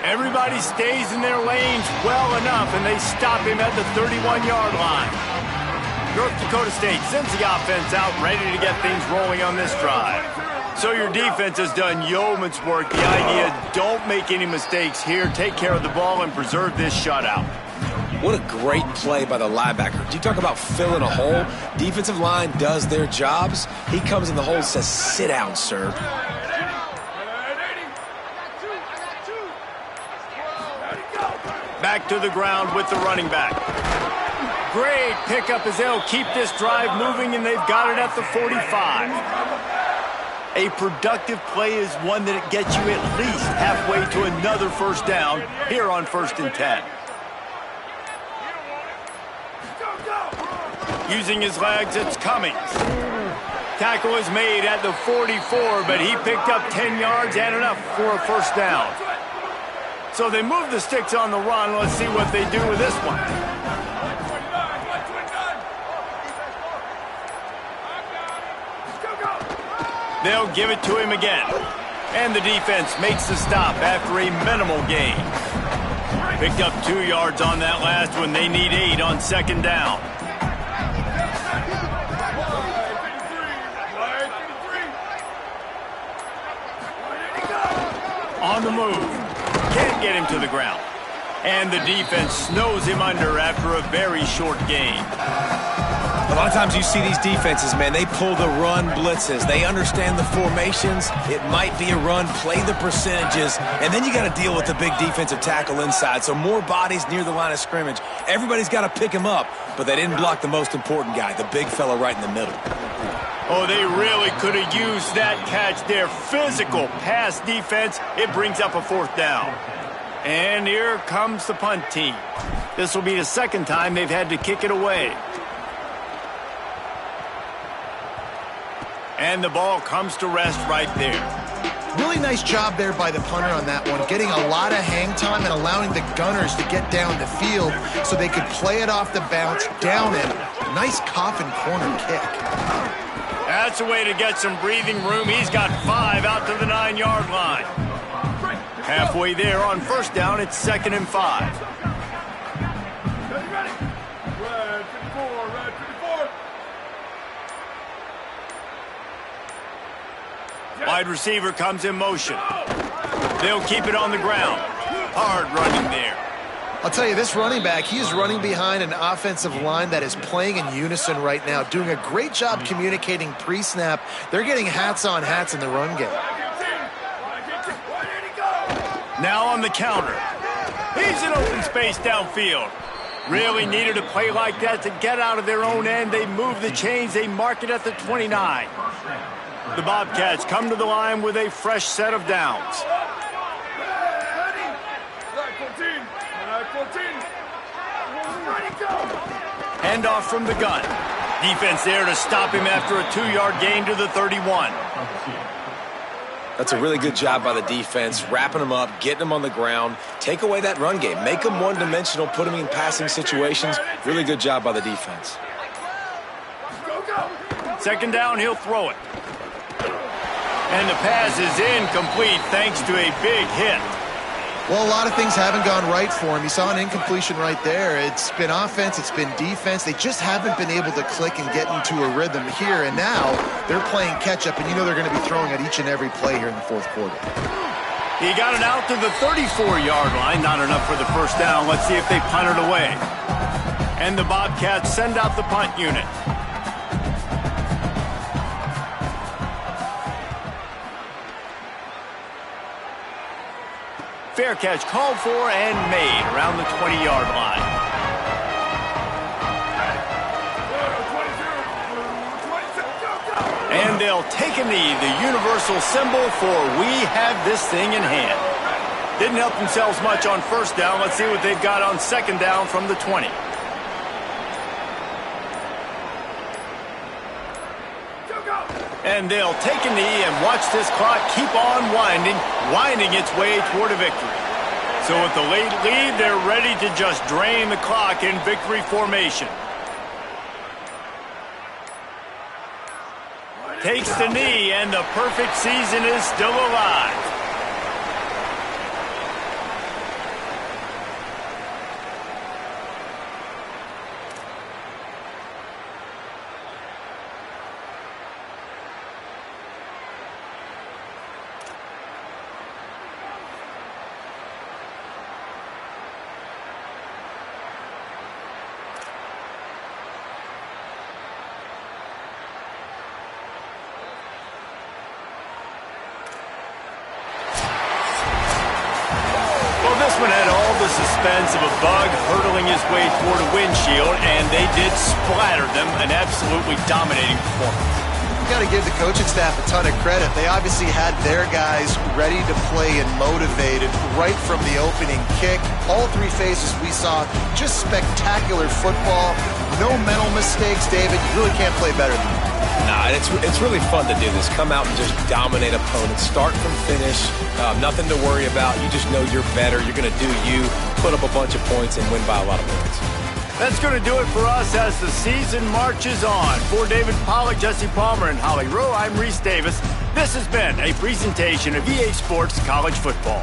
Everybody stays in their lanes well enough, and they stop him at the 31-yard line. North Dakota State sends the offense out, ready to get things rolling on this drive. So your defense has done yeoman's work. The idea, don't make any mistakes here. Take care of the ball and preserve this shutout. What a great play by the linebacker. Do you talk about filling a hole? Defensive line does their jobs. He comes in the hole and says, sit down, sir. Back to the ground with the running back. Great pickup as they'll keep this drive moving, and they've got it at the 45. A productive play is one that gets you at least halfway to another first down here on 1st and 10. Using his legs, it's Cummings. Tackle is made at the 44, but he picked up 10 yards and enough for a first down. So they move the sticks on the run. Let's see what they do with this one. They'll give it to him again. And the defense makes the stop after a minimal gain. Picked up 2 yards on that last one. They need 8 on second down. On the move. Can't get him to the ground. And the defense snows him under after a very short gain. A lot of times you see these defenses, man, they pull the run blitzes. They understand the formations. It might be a run, play the percentages, and then you got to deal with the big defensive tackle inside. So more bodies near the line of scrimmage. Everybody's got to pick him up, but they didn't block the most important guy, the big fella right in the middle. Oh, they really could have used that catch there. Physical pass defense. It brings up a fourth down. And here comes the punt team. This will be the second time they've had to kick it away. And the ball comes to rest right there. Really nice job there by the punter on that one, getting a lot of hang time and allowing the gunners to get down the field so they could play it off the bounce down in. Nice coffin corner kick. That's a way to get some breathing room. He's got 5 out to the 9-yard line. Halfway there on first down, it's 2nd and 5. Wide receiver comes in motion. They'll keep it on the ground. Hard running there. I'll tell you, this running back, he is running behind an offensive line that is playing in unison right now, doing a great job communicating pre-snap. They're getting hats on hats in the run game. Now on the counter. He's in open space downfield. Really needed a play like that to get out of their own end. They move the chains. They mark it at the 29. The Bobcats come to the line with a fresh set of downs. Handoff from the gun. Defense there to stop him after a 2-yard gain to the 31. That's a really good job by the defense, wrapping them up, getting them on the ground. Take away that run game. Make them one-dimensional, put them in passing situations. Really good job by the defense. 2nd down, he'll throw it. And the pass is incomplete thanks to a big hit. Well, a lot of things haven't gone right for him. You saw an incompletion right there. It's been offense, it's been defense. They just haven't been able to click and get into a rhythm here. And now they're playing catch-up, and you know they're going to be throwing at each and every play here in the 4th quarter. He got it out to the 34-yard line. Not enough for the first down. Let's see if they punt it away. And the Bobcats send out the punt unit. Fair catch called for and made around the 20-yard line. And they'll take a knee, the universal symbol for we have this thing in hand. Didn't help themselves much on first down. Let's see what they've got on 2nd down from the 20. And they'll take a knee and watch this clock keep on winding its way toward a victory. So with the late lead, they're ready to just drain the clock in victory formation. Takes the knee, and the perfect season is still alive. This one had all the suspense of a bug hurtling his way toward a windshield, and they did splatter them. An absolutely dominating performance. You got to give the coaching staff a ton of credit. They obviously had their guys ready to play and motivated right from the opening kick. All 3 phases we saw, just spectacular football. No mental mistakes, David. You really can't play better than that. Nah, it's really fun to do this. Come out and just dominate opponents. Start from finish. Nothing to worry about. You just know you're better. You're going to do you, put up a bunch of points, and win by a lot of points. That's going to do it for us as the season marches on. For David Pollack, Jesse Palmer, and Holly Rowe, I'm Reese Davis. This has been a presentation of EA Sports College Football.